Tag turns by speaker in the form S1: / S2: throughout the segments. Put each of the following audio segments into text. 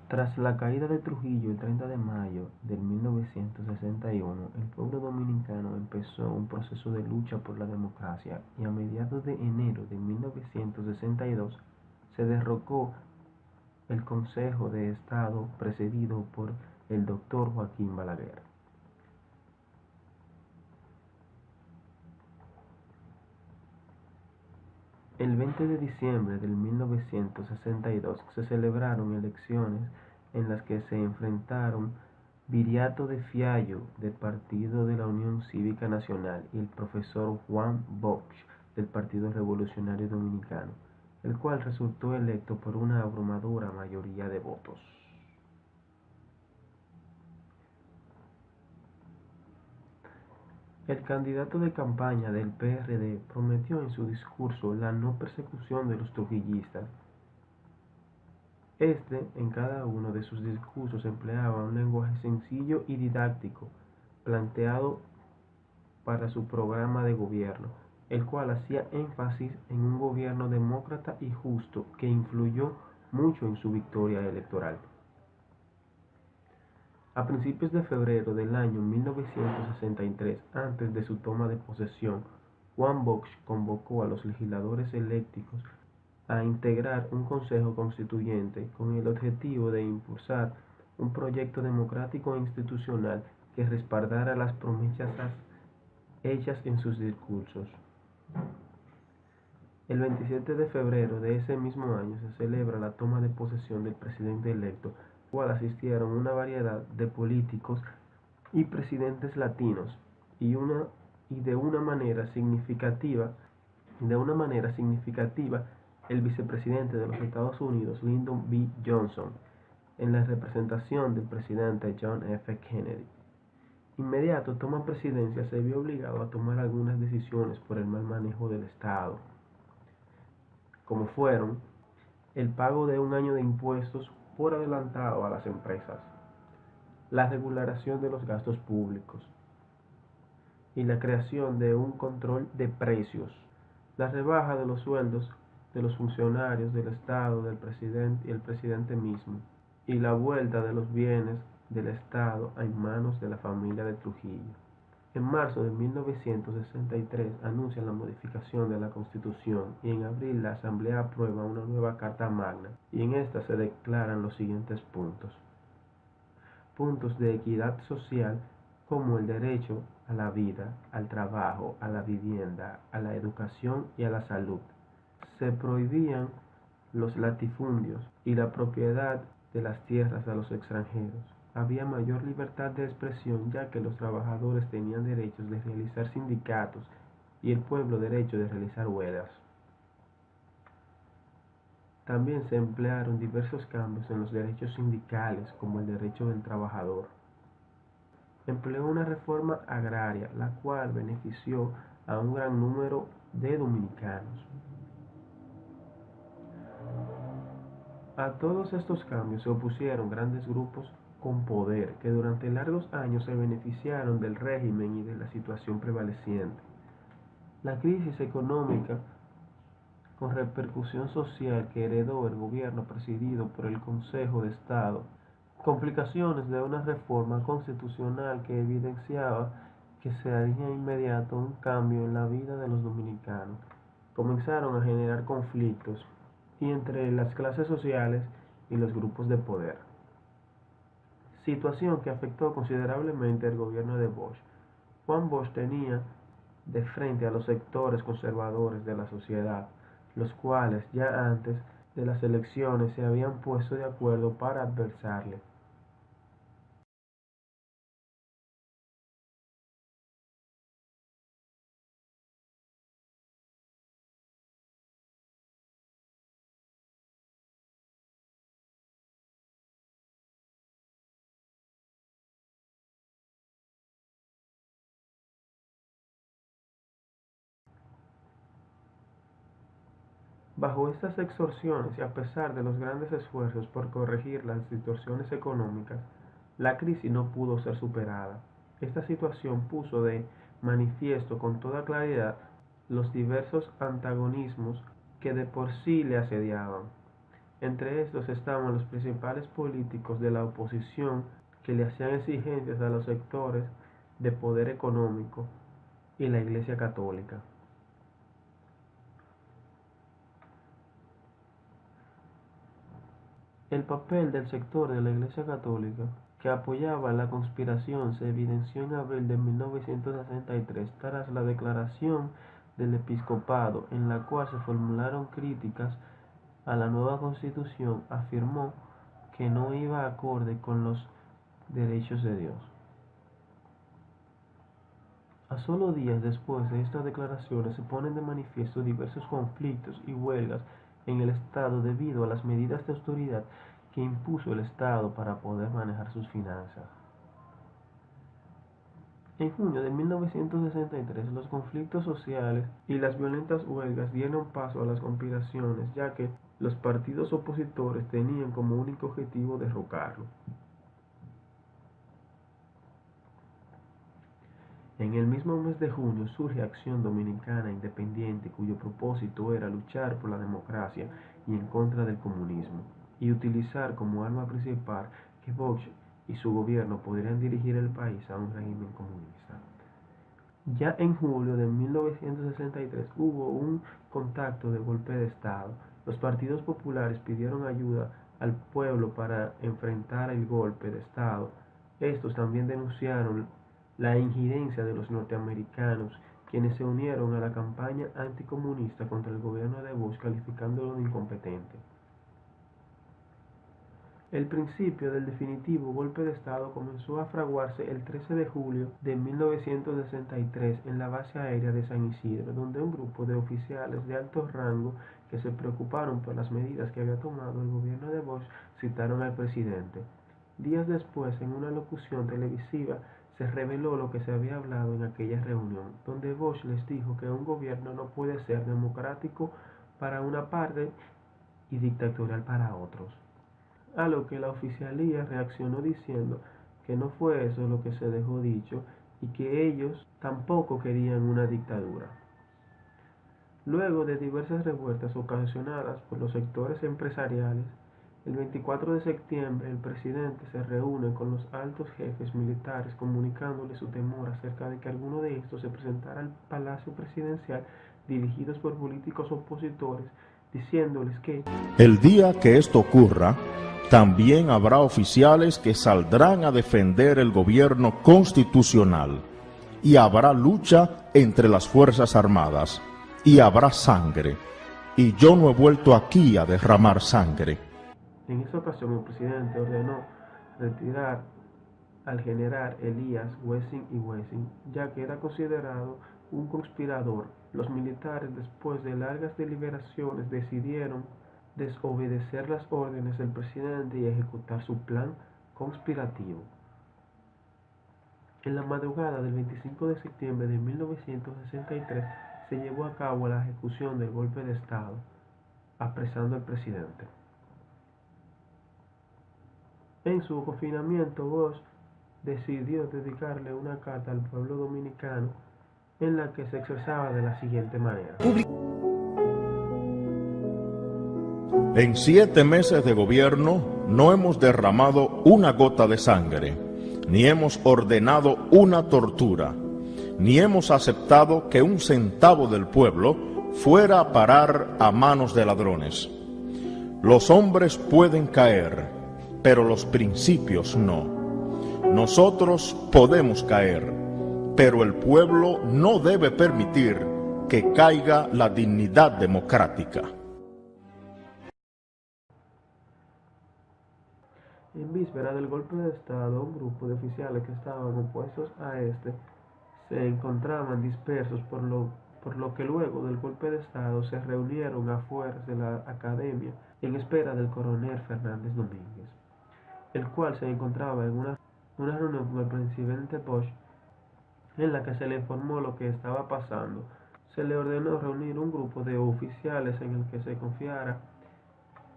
S1: Tras la caída de Trujillo el 30 de mayo de 1961, el pueblo dominicano empezó un proceso de lucha por la democracia y a mediados de enero de 1962 se derrocó el Consejo de Estado presidido por el Dr. Joaquín Balaguer. El 20 de diciembre de 1962 se celebraron elecciones en las que se enfrentaron Viriato de Fiallo del Partido de la Unión Cívica Nacional y el profesor Juan Bosch del Partido Revolucionario Dominicano, el cual resultó electo por una abrumadora mayoría de votos. El candidato de campaña del PRD prometió en su discurso la no persecución de los trujillistas. En cada uno de sus discursos empleaba un lenguaje sencillo y didáctico, planteado para su programa de gobierno, el cual hacía énfasis en un gobierno demócrata y justo que influyó mucho en su victoria electoral. A principios de febrero del año 1963, antes de su toma de posesión, Juan Bosch convocó a los legisladores electos a integrar un Consejo Constituyente con el objetivo de impulsar un proyecto democrático e institucional que respaldara las promesas hechas en sus discursos. El 27 de febrero de ese mismo año se celebra la toma de posesión del presidente electo, al cual asistieron una variedad de políticos y presidentes latinos y de una manera significativa el vicepresidente de los Estados Unidos, Lyndon B. Johnson, en la representación del presidente John F. Kennedy. Inmediato toma presidencia, se vio obligado a tomar algunas decisiones por el mal manejo del Estado, como fueron el pago de un año de impuestos por adelantado a las empresas, la regulación de los gastos públicos y la creación de un control de precios, la rebaja de los sueldos de los funcionarios del Estado, del presidente y el presidente mismo, y la vuelta de los bienes del Estado en manos de la familia de Trujillo. En marzo de 1963 anuncian la modificación de la Constitución y en abril la Asamblea aprueba una nueva Carta Magna y en esta se declaran los siguientes puntos. Puntos de equidad social como el derecho a la vida, al trabajo, a la vivienda, a la educación y a la salud. Se prohibían los latifundios y la propiedad de las tierras a los extranjeros. Había mayor libertad de expresión ya que los trabajadores tenían derechos de realizar sindicatos y el pueblo derecho de realizar huelgas. También se emplearon diversos cambios en los derechos sindicales como el derecho del trabajador. Empleó una reforma agraria la cual benefició a un gran número de dominicanos. A todos estos cambios se opusieron grandes grupos con poder que durante largos años se beneficiaron del régimen y de la situación prevaleciente. La crisis económica con repercusión social que heredó el gobierno presidido por el Consejo de Estado, complicaciones de una reforma constitucional que evidenciaba que se haría inmediato un cambio en la vida de los dominicanos, comenzaron a generar conflictos y entre las clases sociales y los grupos de poder. Situación que afectó considerablemente el gobierno de Bosch. Juan Bosch tenía de frente a los sectores conservadores de la sociedad, los cuales ya antes de las elecciones se habían puesto de acuerdo para adversarle. Bajo estas extorsiones y a pesar de los grandes esfuerzos por corregir las distorsiones económicas, la crisis no pudo ser superada. Esta situación puso de manifiesto con toda claridad los diversos antagonismos que de por sí le asediaban. Entre estos estaban los principales políticos de la oposición que le hacían exigencias a los sectores de poder económico y la Iglesia Católica. El papel del sector de la Iglesia Católica que apoyaba la conspiración se evidenció en abril de 1963 tras la declaración del episcopado en la cual se formularon críticas a la nueva constitución. Afirmó que no iba acorde con los derechos de Dios. A solo días después de estas declaraciones se ponen de manifiesto diversos conflictos y huelgas en el Estado debido a las medidas de austeridad que impuso el Estado para poder manejar sus finanzas. En junio de 1963, los conflictos sociales y las violentas huelgas dieron paso a las conspiraciones, ya que los partidos opositores tenían como único objetivo derrocarlo. En el mismo mes de junio surge Acción Dominicana Independiente, cuyo propósito era luchar por la democracia y en contra del comunismo, y utilizar como arma principal que Bosch y su gobierno podrían dirigir el país a un régimen comunista. Ya en julio de 1963 hubo un contacto de golpe de Estado. Los partidos populares pidieron ayuda al pueblo para enfrentar el golpe de Estado. Estos también denunciaron la injerencia de los norteamericanos, quienes se unieron a la campaña anticomunista contra el gobierno de Bush, calificándolo de incompetente. El principio del definitivo golpe de Estado comenzó a fraguarse el 13 de julio de 1963 en la base aérea de San Isidro, donde un grupo de oficiales de alto rango que se preocuparon por las medidas que había tomado el gobierno de Bush citaron al presidente. Días después, en una locución televisiva, se reveló lo que se había hablado en aquella reunión, donde Bush les dijo que un gobierno no puede ser democrático para una parte y dictatorial para otros. A lo que la oficialía reaccionó diciendo que no fue eso lo que se dejó dicho y que ellos tampoco querían una dictadura. Luego de diversas revueltas ocasionadas por los sectores empresariales, el 24 de septiembre el presidente se reúne con los altos jefes militares comunicándoles su temor acerca de que alguno de estos se presentara al Palacio Presidencial dirigidos por políticos opositores, diciéndoles que
S2: el día que esto ocurra, también habrá oficiales que saldrán a defender el gobierno constitucional y habrá lucha entre las Fuerzas Armadas y habrá sangre. Y yo no he vuelto aquí a derramar sangre.
S1: En esa ocasión el presidente ordenó retirar al general Elías Wessing y Wessing, ya que era considerado un conspirador. Los militares, después de largas deliberaciones, decidieron desobedecer las órdenes del presidente y ejecutar su plan conspirativo. En la madrugada del 25 de septiembre de 1963 se llevó a cabo la ejecución del golpe de Estado, apresando al presidente. En su confinamiento, Bush decidió dedicarle una carta al pueblo dominicano en la que se expresaba de la siguiente manera.
S2: En 7 meses de gobierno no hemos derramado una gota de sangre, ni hemos ordenado una tortura, ni hemos aceptado que un centavo del pueblo fuera a parar a manos de ladrones. Los hombres pueden caer, pero los principios no. Nosotros podemos caer, pero el pueblo no debe permitir que caiga la dignidad democrática.
S1: En víspera del golpe de Estado, un grupo de oficiales que estaban opuestos a este se encontraban dispersos, por lo que luego del golpe de Estado se reunieron afuera de la academia en espera del coronel Fernández Domínguez, el cual se encontraba en una reunión con el presidente Bush en la que se le informó lo que estaba pasando. Se le ordenó reunir un grupo de oficiales en el que se confiara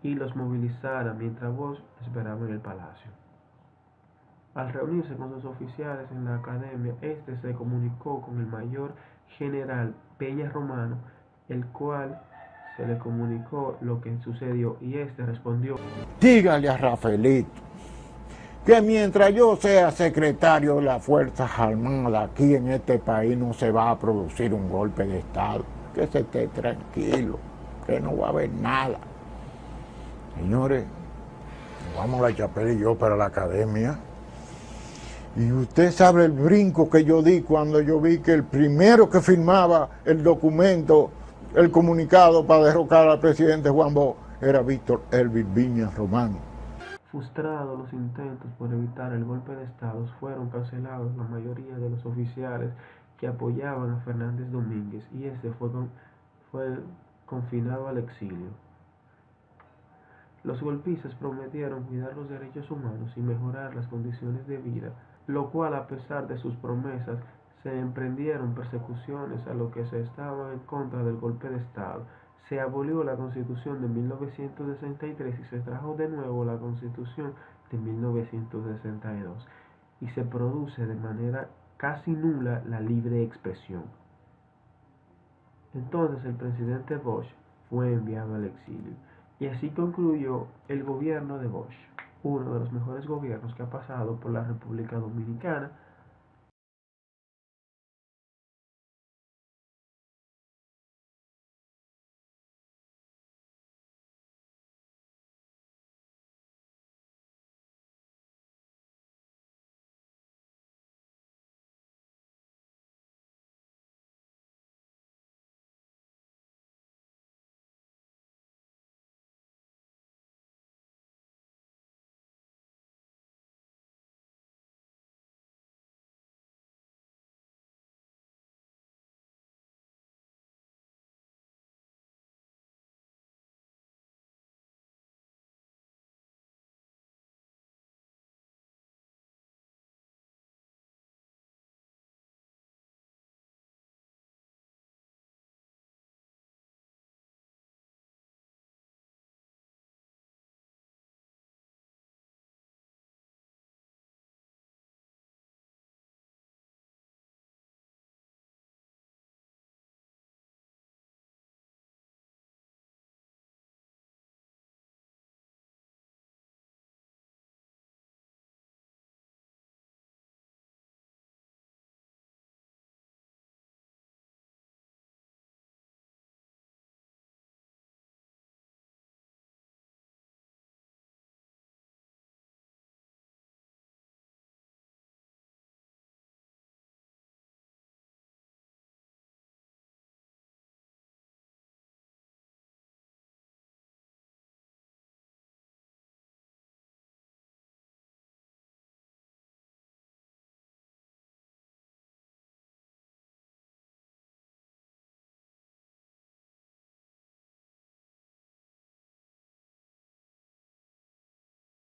S1: y los movilizara mientras Bush esperaba en el palacio. Al reunirse con sus oficiales en la academia, este se comunicó con el mayor general Peña Romano, el cual se le comunicó lo que sucedió y este respondió:
S3: dígale a Rafaelito que mientras yo sea secretario de las Fuerzas Armadas aquí en este país no se va a producir un golpe de Estado, que se esté tranquilo, que no va a haber nada. Señores, vamos la Chapela y yo para la academia. Y usted sabe el brinco que yo di cuando yo vi que el primero que firmaba el documento, el comunicado para derrocar al presidente Juan Bosch, era Víctor Elvis Viñas Romano.
S1: Frustrados los intentos por evitar el golpe de Estado, fueron cancelados la mayoría de los oficiales que apoyaban a Fernández Domínguez y este fue confinado al exilio. Los golpistas prometieron cuidar los derechos humanos y mejorar las condiciones de vida, lo cual, a pesar de sus promesas, se emprendieron persecuciones a los que se estaban en contra del golpe de Estado. Se abolió la Constitución de 1963 y se trajo de nuevo la Constitución de 1962, y se produce de manera casi nula la libre expresión. Entonces el presidente Bosch fue enviado al exilio, y así concluyó el gobierno de Bosch, uno de los mejores gobiernos que ha pasado por la República Dominicana,